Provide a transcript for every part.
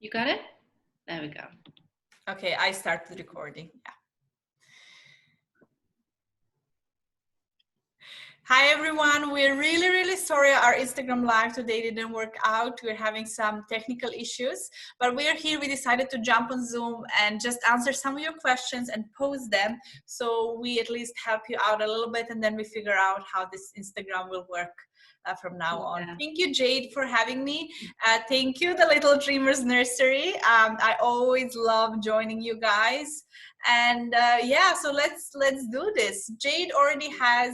You got it? There we go. Okay, I started recording. Yeah. Hi everyone, we're really sorry our Instagram live today didn't work out. We're having some technical issues, but we're here. We decided to jump on Zoom and just answer some of your questions and post them, so we at least help you out a little bit, and then we figure out how this Instagram will work from now on. Thank you, Jade, for having me. Thank you, the Little Dreamers Nursery. I always love joining you guys. And yeah, so let's do this. Jade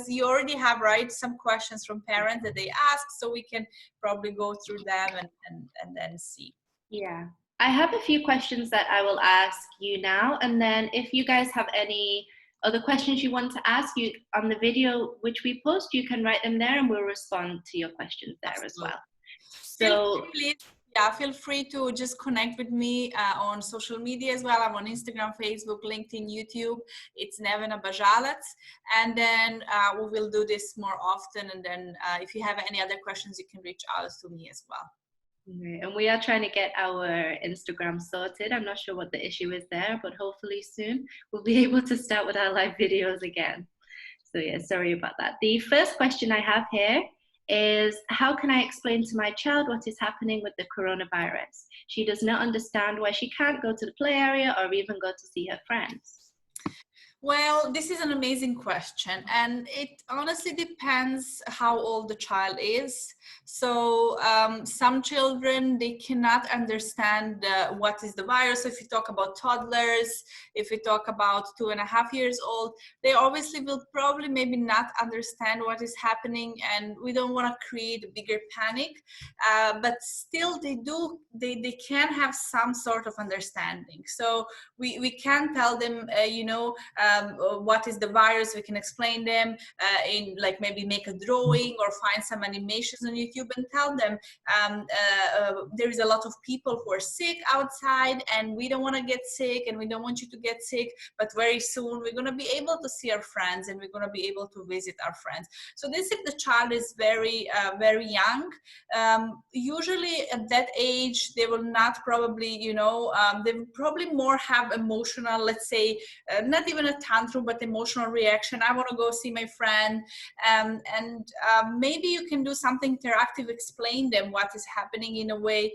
you already have, right, some questions from parents that they ask, so we can probably go through them and then see. Yeah, I have a few questions that I will ask you now, and then if you guys have any other questions you want to ask you on the video which we post, you can write them there and we'll respond to your questions there. Absolutely. As well. So feel free to just connect with me on social media as well. I'm on Instagram, Facebook, LinkedIn, YouTube. It's Nevena Bajalac. And then we will do this more often. And then if you have any other questions, you can reach out to me as well. And we are trying to get our Instagram sorted. I'm not sure what the issue is there, but hopefully soon we'll be able to start with our live videos again. So yeah, sorry about that. The first question I have here is, how can I explain to my child what is happening with the coronavirus? She does not understand why she can't go to the play area or even go to see her friends. Well, this is an amazing question, and it honestly depends how old the child is. So some children, they cannot understand what is the virus. So if you talk about toddlers, if we talk about 2.5 years old, they obviously will probably maybe not understand what is happening, and we don't want to create a bigger panic. But still, they can have some sort of understanding. So we can tell them, what is the virus. We can explain them in, like, maybe make a drawing or find some animations on YouTube and tell them there is a lot of people who are sick outside, and we don't want to get sick, and we don't want you to get sick, but very soon we're going to be able to see our friends, and we're going to be able to visit our friends. So this, if the child is very young, usually at that age they will not probably, they will probably more have emotional, let's say, not even a tantrum, but emotional reaction. I want to go see my friend, and maybe you can do something interactive, explain them what is happening in a way.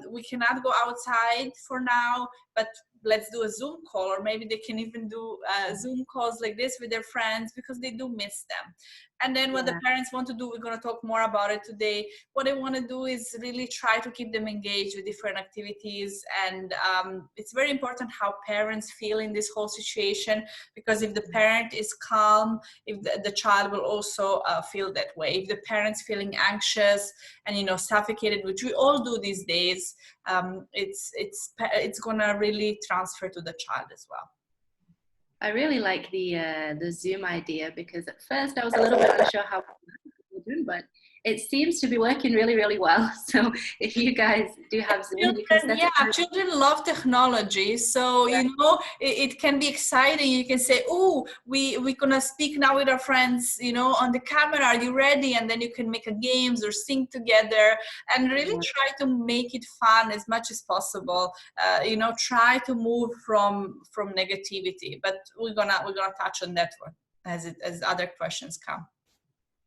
We cannot go outside for now, but let's do a Zoom call, or maybe they can even do Zoom calls like this with their friends, because they do miss them. And then what the parents want to do, we're going to talk more about it today. What they want to do is really try to keep them engaged with different activities. And it's very important how parents feel in this whole situation, because if the parent is calm, if the child will also feel that way. If the parent's feeling anxious and, suffocated, which we all do these days, it's going to really transfer to the child as well. I really like the Zoom idea, because at first I was a little bit unsure how to do, but it seems to be working really well. So if you guys do have Zoom, you can set it. Children love technology, so it can be exciting. You can say, "Oh, we're gonna speak now with our friends, on the camera. Are you ready?" And then you can make a games or sing together, and really try to make it fun as much as possible. Try to move from negativity. But we're gonna touch on that one as other questions come.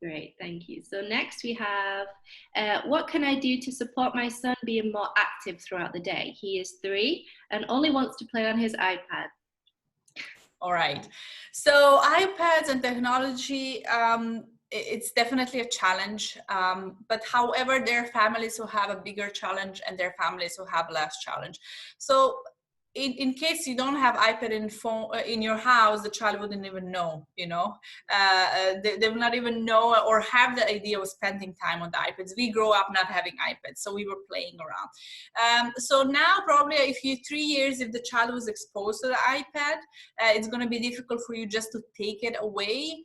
Great, thank you. So next we have, what can I do to support my son being more active throughout the day? He is 3 and only wants to play on his iPad. All right. So iPads and technology, it's definitely a challenge. But however, there are families who have a bigger challenge and there are families who have less challenge. So in case you don't have iPad and phone in your house, the child wouldn't even know, they will not even know or have the idea of spending time on the iPads. We grow up not having iPads, so we were playing around. So now probably if you 3 years, if the child was exposed to the iPad, it's going to be difficult for you just to take it away.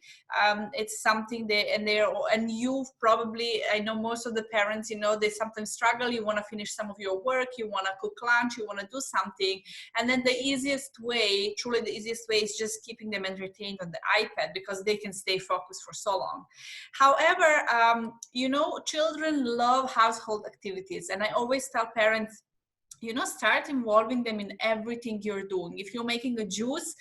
It's something and you probably, I know most of the parents, they sometimes struggle. You want to finish some of your work, you want to cook lunch, you want to do something. And then the easiest way, truly the easiest way, is just keeping them entertained on the iPad, because they can stay focused for so long. However, children love household activities. And I always tell parents, start involving them in everything you're doing. If you're making a juice,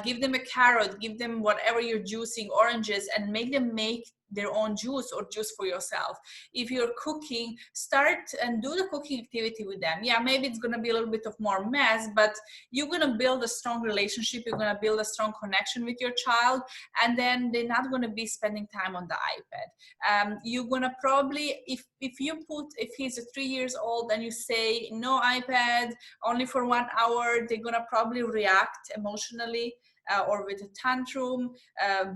give them a carrot, give them whatever you're juicing, oranges, and make them make their own juice or juice for yourself. If you're cooking, start and do the cooking activity with them. Yeah, maybe it's going to be a little bit of more mess, but you're going to build a strong relationship. You're going to build a strong connection with your child, and then they're not going to be spending time on the iPad. You're going to probably, if he's 3 years old and you say no iPad, only for 1 hour, they're going to probably react emotionally, or with a tantrum,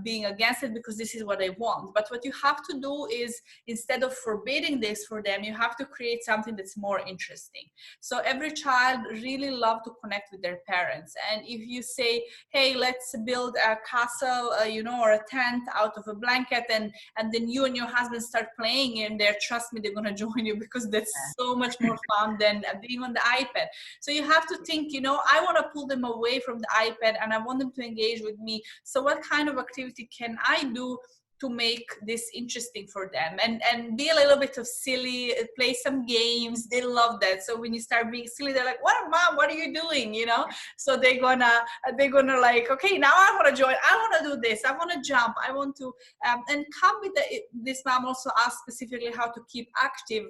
being against it, because this is what they want. But what you have to do is, instead of forbidding this for them, you have to create something that's more interesting. So every child really loves to connect with their parents. And if you say, hey, let's build a castle, or a tent out of a blanket, and then you and your husband start playing in there, trust me, they're going to join you, because that's so much more fun than being on the iPad. So you have to think, I want to pull them away from the iPad and I want them to engage with me. So what kind of activity can I do to make this interesting for them, and be a little bit of silly, play some games. They love that. So when you start being silly, they're like, what, mom, what are you doing? So they're gonna like, okay, now I want to join, I want to do this, I want to jump, I want to and come with this mom also asked specifically how to keep active.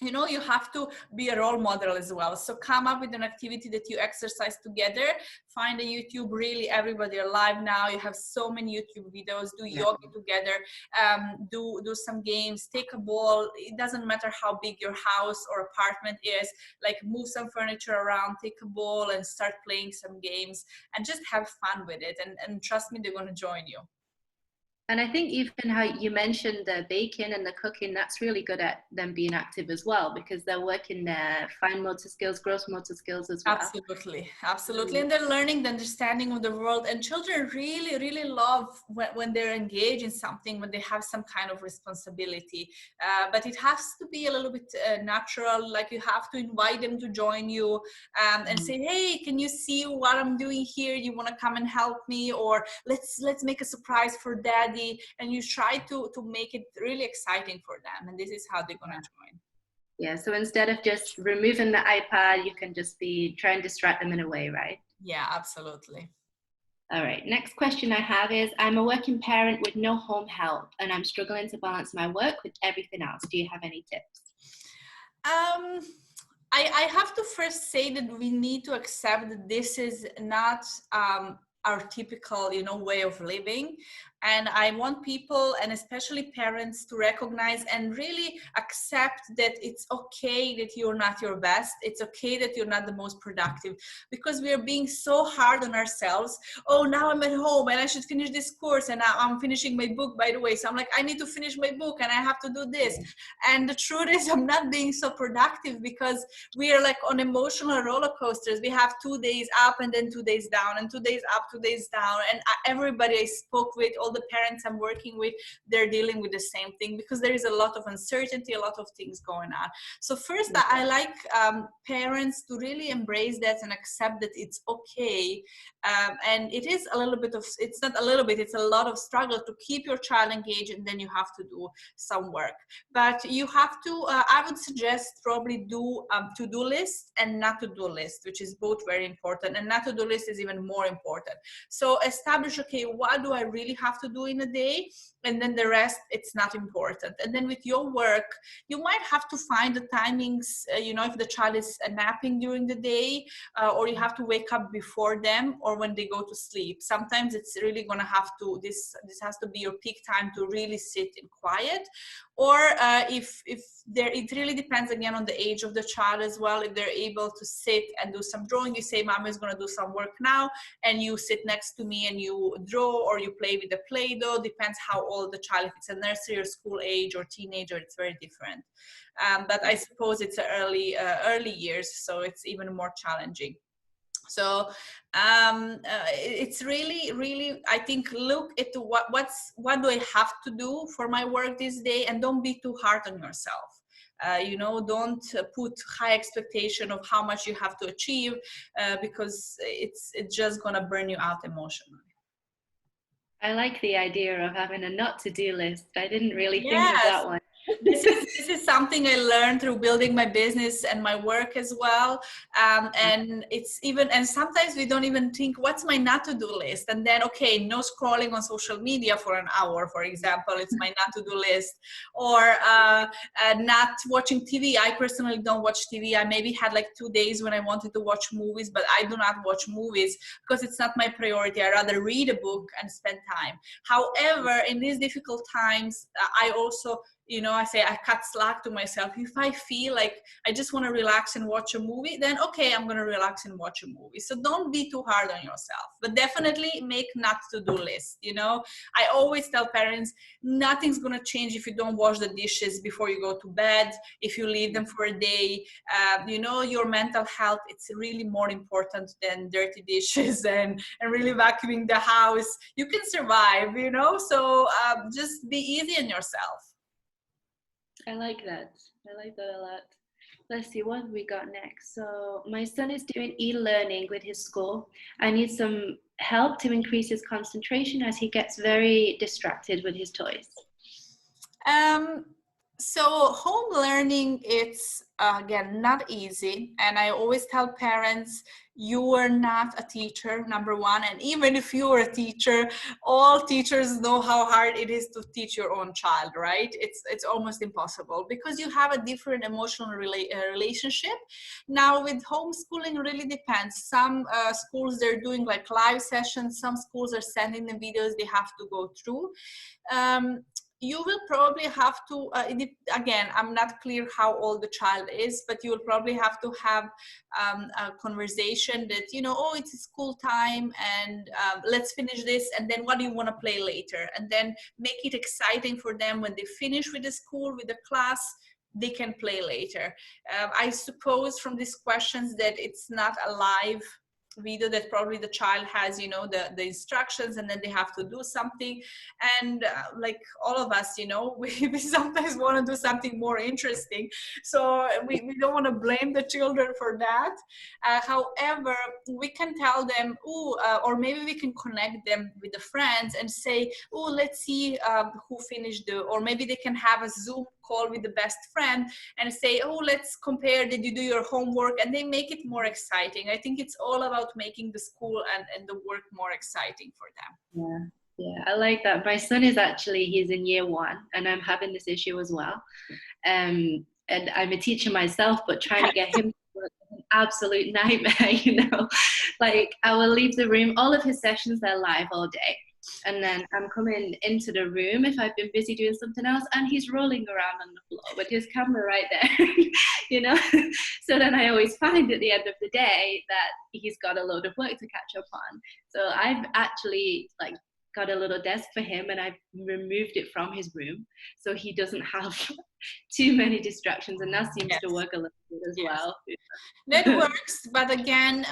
You have to be a role model as well. So come up with an activity that you exercise together. Find a YouTube, really, everybody alive now. You have so many YouTube videos. Do yoga together. Do some games. Take a ball. It doesn't matter how big your house or apartment is. Like, move some furniture around, take a ball and start playing some games, and just have fun with it. And trust me, they're going to join you. And I think even how you mentioned the baking and the cooking, that's really good at them being active as well, because they're working their fine motor skills, gross motor skills as well. Absolutely. And they're learning the understanding of the world. And children really, really love when they're engaged in something, when they have some kind of responsibility. But it has to be a little bit natural. Like, you have to invite them to join you, and say, hey, can you see what I'm doing here? You want to come and help me? Or let's make a surprise for Dad. And you try to make it really exciting for them, and this is how they're gonna join. Yeah, so instead of just removing the iPad, you can just be trying to distract them in a way, right? Yeah, absolutely. All right, next question I have is, I'm a working parent with no home help and I'm struggling to balance my work with everything else. Do you have any tips? I have to first say that we need to accept that this is not our typical, way of living. And I want people, and especially parents, to recognize and really accept that it's okay that you're not your best. It's okay that you're not the most productive, because we are being so hard on ourselves. Oh, now I'm at home and I should finish this course, and now I'm finishing my book, by the way. So I'm like, I need to finish my book and I have to do this. And the truth is, I'm not being so productive, because we are like on emotional roller coasters. We have 2 days up and then 2 days down, and 2 days up, 2 days down. And everybody I spoke with, all the parents I'm working with, they're dealing with the same thing, because there is a lot of uncertainty, a lot of things going on. So first, I like parents to really embrace that and accept that it's okay. And it is a little bit of, it's not a little bit, it's a lot of struggle to keep your child engaged, and then you have to do some work. But you have to, I would suggest probably do to-do list and not to-do list, which is both very important. And not to-do list is even more important. So establish, okay, what do I really have to do in a day? And then the rest, it's not important. And then with your work, you might have to find the timings, if the child is napping during the day, or you have to wake up before them, or when they go to sleep. Sometimes it's really going to have to, this has to be your peak time to really sit in quiet. Or it really depends again on the age of the child as well. If they're able to sit and do some drawing, you say, Mama is going to do some work now, and you sit next to me and you draw, or you play with the Play-Doh. Depends how old the child. If it's a nursery or school age or teenager, it's very different. But I suppose it's early years, so it's even more challenging. So it's really, I think, look at what do I have to do for my work this day, and don't be too hard on yourself. Don't put high expectation of how much you have to achieve, because it's just gonna burn you out emotionally. I like the idea of having a not to-do list. I didn't really think of that one. This is something I learned through building my business and my work as well. And it's even, and sometimes we don't even think, what's my not to do list? And then, okay, no scrolling on social media for an hour, for example, it's my not to do list. Or not watching TV. I personally don't watch TV. I maybe had like 2 days when I wanted to watch movies, but I do not watch movies because it's not my priority. I rather read a book and spend time. However, in these difficult times, I also, you know, I say I cut slack to myself. If I feel like I just want to relax and watch a movie, then okay, I'm going to relax and watch a movie. So don't be too hard on yourself, but definitely make not to do list. You know, I always tell parents, nothing's going to change if you don't wash the dishes before you go to bed, if you leave them for a day. You know, your mental health, it's really more important than dirty dishes and really vacuuming the house. You can survive, you know, so just be easy on yourself. I like that. I like that a lot. Let's see what we got next. So my son is doing e-learning with his school. I need some help to increase his concentration as he gets very distracted with his toys. So home learning, it's again not easy, and I always tell parents, you are not a teacher, number one, and even if you are a teacher, all teachers know how hard it is to teach your own child, right? It's almost impossible because you have a different emotional relationship. Now with homeschooling, really depends. Some schools, they're doing like live sessions, some schools are sending them videos they have to go through. You will probably have to, again, I'm not clear how old the child is, but you will probably have to have a conversation that, you know, oh, it's school time and let's finish this. And then what do you want to play later? And then make it exciting for them when they finish with the school, with the class, they can play later. I suppose from these questions that it's not a live video, that probably the child has, you know, the instructions and then they have to do something. And like all of us, you know, we sometimes want to do something more interesting, so we don't want to blame the children for that. However, we can tell them, or maybe we can connect them with the friends and say, oh, let's see who finished or maybe they can have a Zoom call with the best friend and say, oh, let's compare, did you do your homework? And they make it more exciting. I think it's all about making the school and the work more exciting for them. Yeah, I like that. My son is actually, he's in year 1 and I'm having this issue as well. And I'm a teacher myself, but trying to get him to work is an absolute nightmare, you know. Like I will leave the room, all of his sessions, they're live all day. And then I'm coming into the room if I've been busy doing something else, and he's rolling around on the floor with his camera right there, you know. So then I always find at the end of the day that he's got a load of work to catch up on. So I've actually like got a little desk for him and I've removed it from his room so he doesn't have too many distractions, and that seems to work a little bit as well. That works, but again,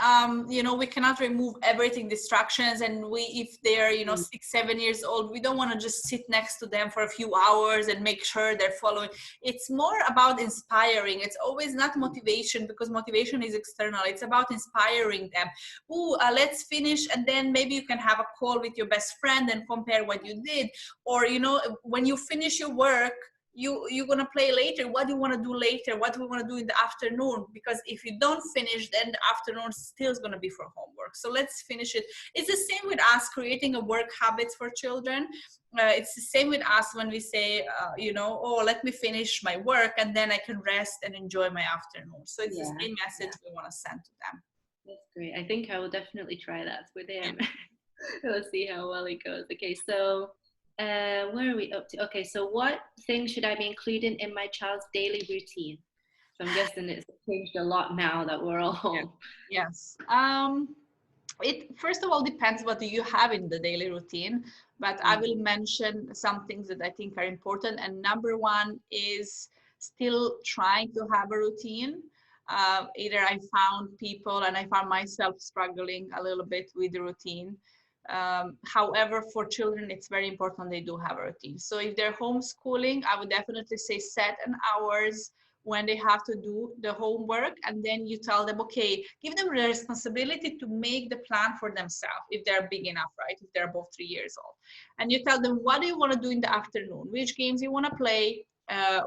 you know, we cannot remove everything, distractions, and if they're, you know, 6-7 years old, we don't want to just sit next to them for a few hours and make sure they're following. It's more about inspiring. It's always not motivation, because motivation is external. It's about inspiring them. Let's finish, and then maybe you can have a call with your best friend and compare what you did. Or, you know, when you finish your work, you're going to play later. What do you want to do later? What do we want to do in the afternoon? Because if you don't finish, then the afternoon still is going to be for homework. So let's finish it. It's the same with us creating a work habits for children. It's the same with us when we say, you know, oh, let me finish my work and then I can rest and enjoy my afternoon. So it's the same message we want to send to them. That's great. I think I will definitely try that with him. We'll see how well it goes. Okay, so where are we up to? Okay, so what things should I be including in my child's daily routine? So I'm guessing it's changed a lot now that we're all home. Yes. It first of all depends what do you have in the daily routine, but I will mention some things that I think are important. And number one is still trying to have a routine. Either I found people and I found myself struggling a little bit with the routine. However, for children, it's very important they do have a routine. So if they're homeschooling, I would definitely say set an hours when they have to do the homework, and then you tell them, okay, give them the responsibility to make the plan for themselves if they're big enough, right? If they're above 3 years old. And you tell them, what do you want to do in the afternoon? Which games you want to play?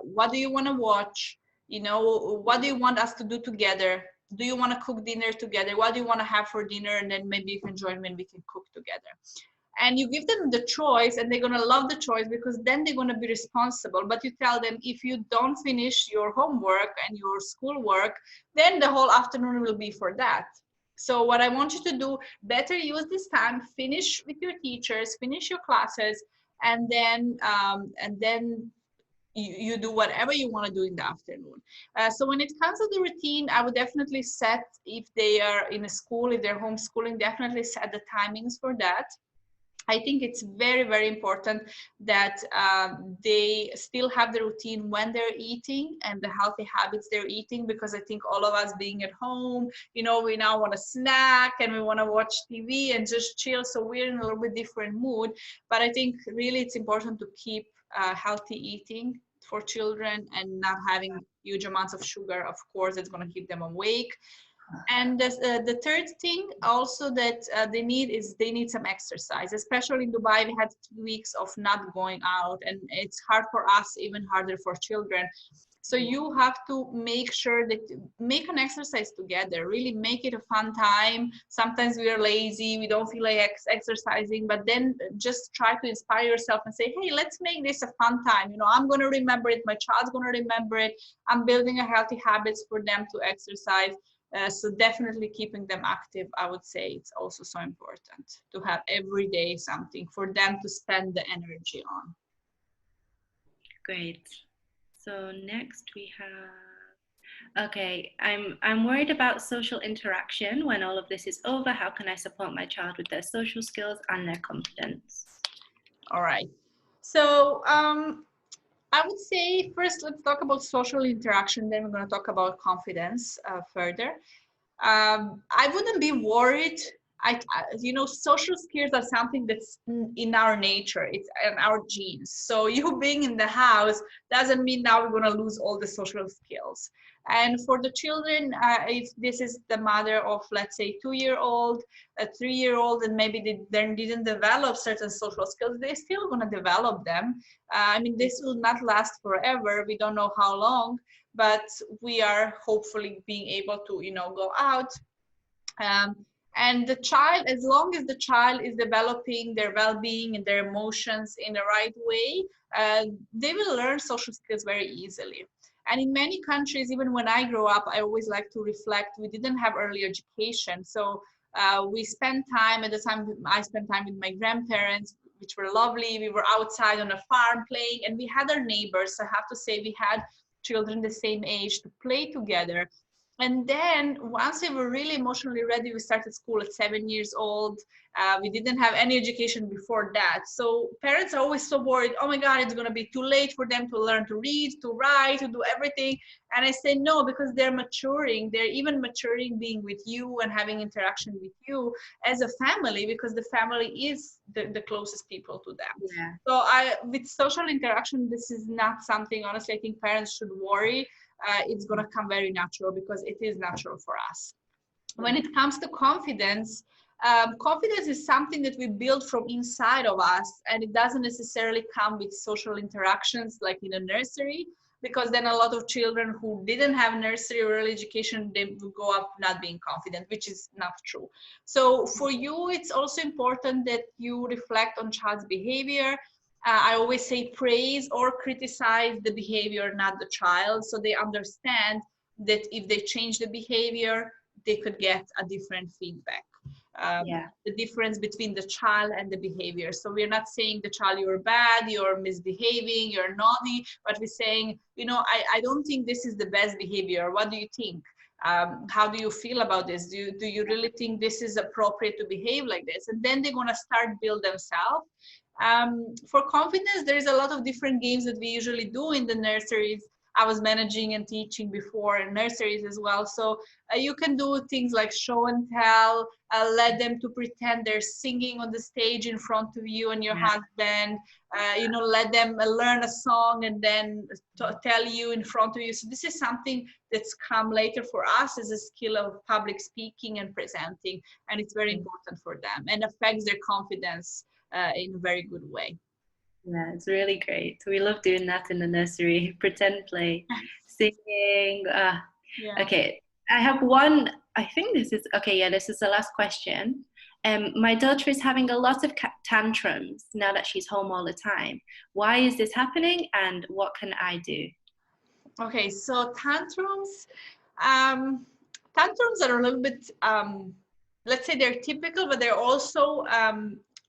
What do you want to watch? You know, what do you want us to do together? Do you want to cook dinner together? What do you want to have for dinner? And then maybe you can join me and we can cook together. And you give them the choice, and they're going to love the choice, because then they're going to be responsible. But you tell them, if you don't finish your homework and your schoolwork, then the whole afternoon will be for that. So what I want you to do, better use this time, finish with your teachers, finish your classes, and then you do whatever you want to do in the afternoon. So when it comes to the routine, I would definitely set, if they are in a school, if they're homeschooling, definitely set the timings for that. I think it's very, very important that they still have the routine when they're eating and the healthy habits they're eating, because I think all of us being at home, you know, we now want to snack and we want to watch TV and just chill. So we're in a little bit different mood. But I think really it's important to keep healthy eating for children and not having huge amounts of sugar. Of course, it's going to keep them awake. And the third thing also that they need some exercise, especially in Dubai. We had 2 weeks of not going out, and it's hard for us, even harder for children. So you have to make sure that make an exercise together, really make it a fun time. Sometimes we are lazy, we don't feel like exercising, but then just try to inspire yourself and say, hey, let's make this a fun time. You know, I'm going to remember it, my child's going to remember it. I'm building a healthy habits for them to exercise. So definitely keeping them active, I would say it's also so important to have every day something for them to spend the energy on. Great. So next we have, okay, I'm worried about social interaction when all of this is over. How can I support my child with their social skills and their confidence? All right. So I would say first let's talk about social interaction, then we're going to talk about confidence further. I wouldn't be worried. You know, social skills are something that's in our nature. It's in our genes. So you being in the house doesn't mean now we're going to lose all the social skills. And for the children, if this is the mother of, let's say, 2-year-old, a 3-year-old, and maybe they then didn't develop certain social skills, they're still going to develop them. I mean, this will not last forever. We don't know how long, but we are hopefully being able to, you know, go out. And the child, as long as the child is developing their well-being and their emotions in the right way, they will learn social skills very easily. And in many countries, even when I grow up, I always like to reflect, we didn't have early education. So we spent time, at the time I spent time with my grandparents, which were lovely. We were outside on a farm playing, and we had our neighbors. I have to say, we had children the same age to play together. And then once we were really emotionally ready, we started school at 7 years old. We didn't have any education before that. So parents are always so worried, oh my God, it's going to be too late for them to learn to read, to write, to do everything. And I say no, because they're maturing. They're even maturing being with you and having interaction with you as a family, because the family is the closest people to them. Yeah. So with social interaction, this is not something, honestly, I think parents should worry. It's going to come very natural, because it is natural for us. When it comes to confidence, confidence is something that we build from inside of us, and it doesn't necessarily come with social interactions like in a nursery, because then a lot of children who didn't have nursery or early education, they will go up not being confident, which is not true. So for you, it's also important that you reflect on child's behavior. I always say praise or criticize the behavior, not the child, so they understand that if they change the behavior, they could get a different feedback. The difference between the child and the behavior. So we're not saying the child, you're bad, you're misbehaving, you're naughty, but we're saying, you know, I don't think this is the best behavior. What do you think? How do you feel about this? Do you really think this is appropriate to behave like this? And then they're going to start build themselves. For confidence, there's a lot of different games that we usually do in the nurseries. I was managing and teaching before in nurseries as well. So you can do things like show and tell, let them to pretend they're singing on the stage in front of you and your husband, you know, let them learn a song and then tell you in front of you. So this is something that's come later for us as a skill of public speaking and presenting. And it's very important for them and affects their confidence in a very good way. Yeah, it's really great. We love doing that in the nursery. Pretend play, singing. Yeah. Okay, I have one. I think this is okay. Yeah, this is the last question. My daughter is having a lot of tantrums now that she's home all the time. Why is this happening, and what can I do? Okay, so um, tantrums are a little bit, let's say they're typical, but they're also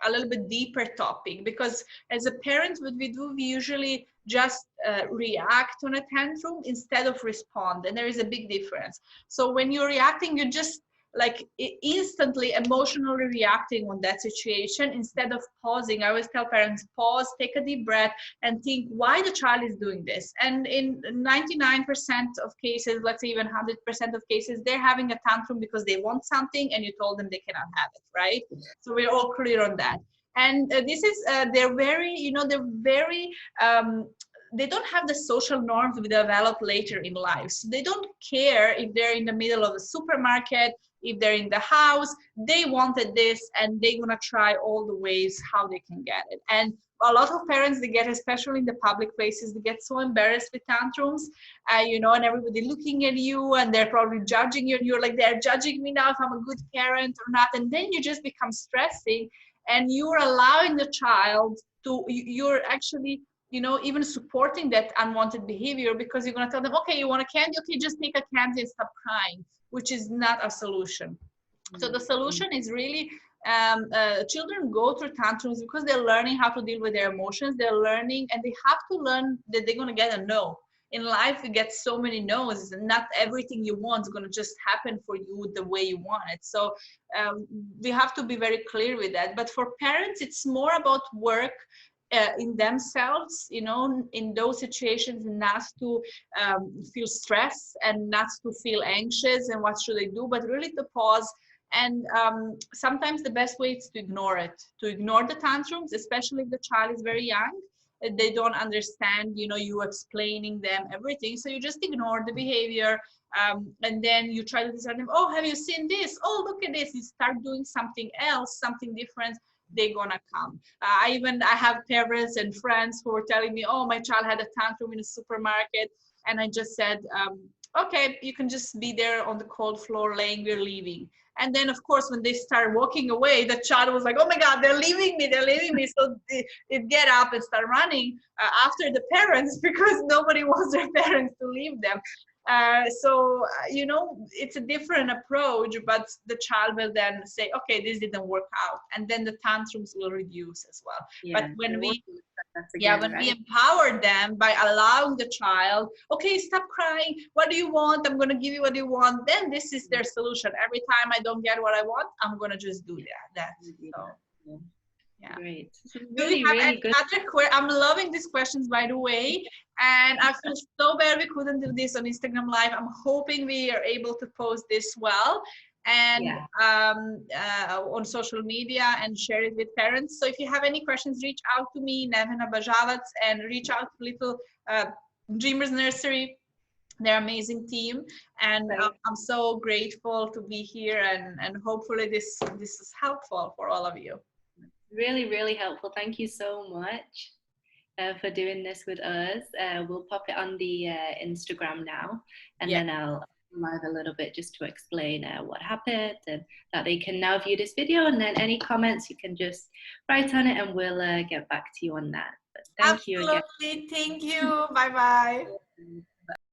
a little bit deeper topic, because as a parent, what we do, we usually just react on a tantrum instead of respond, and there is a big difference. So when you're reacting, you're just like instantly emotionally reacting on that situation instead of pausing. I always tell parents, pause, take a deep breath, and think why the child is doing this. And in 99% of cases, let's say even 100% of cases, they're having a tantrum because they want something and you told them they cannot have it, right? So we're all clear on that. And this is they're very, they don't have the social norms we develop later in life. So they don't care if they're in the middle of a supermarket, if they're in the house. They wanted this and they're gonna try all the ways how they can get it. And a lot of parents, they get, especially in the public places, they get so embarrassed with tantrums, and everybody looking at you and they're probably judging you, and you're like, they're judging me now if I'm a good parent or not. And then you just become stressing, and you're allowing the child to, you're actually, even supporting that unwanted behavior, because you're going to tell them, okay, you want a candy? Okay, just take a candy and stop crying, which is not a solution. So the solution is really, children go through tantrums because they're learning how to deal with their emotions. They're learning, and they have to learn that they're going to get a no. In life, you get so many no's, and not everything you want is going to just happen for you the way you want it. So we have to be very clear with that. But for parents, it's more about work in themselves, in those situations, not to feel stress and not to feel anxious and what should I do, but really to pause. And sometimes the best way is to ignore it, to ignore the tantrums, especially if the child is very young. They don't understand, you explaining them everything. So you just ignore the behavior, and then you try to decide them, oh, have you seen this? Oh, look at this. You start doing something else, something different, they're gonna come. I have parents and friends who were telling me, oh, my child had a tantrum in a supermarket, and I just said, okay, you can just be there on the cold floor laying, we're leaving. And then, of course, when they start walking away, the child was like, oh my God, they're leaving me, they're leaving me. So they get up and start running after the parents, because nobody wants their parents to leave them. It's a different approach, but the child will then say, okay, this didn't work out. And then the tantrums will reduce as well. Yeah, but when we right? empower them by allowing the child, okay, stop crying, what do you want, I'm going to give you what you want, then this is their solution. Every time I don't get what I want, I'm going to just do that. So yeah. Great. Do we have any good. other I'm loving these questions, by the way, and I feel so bad we couldn't do this on Instagram Live. I'm hoping we are able to post this well and on social media and share it with parents. So if you have any questions, reach out to me, Nevena Bajavac, and reach out to Little Dreamers Nursery. They're an amazing team, and I'm so grateful to be here, and hopefully this is helpful for all of you. Really, really helpful. Thank you so much for doing this with us. We'll pop it on the Instagram now, and then I'll live a little bit just to explain what happened, and that they can now view this video, and then any comments you can just write on it and we'll get back to you on that. But thank you again. Absolutely. Thank you. Bye-bye.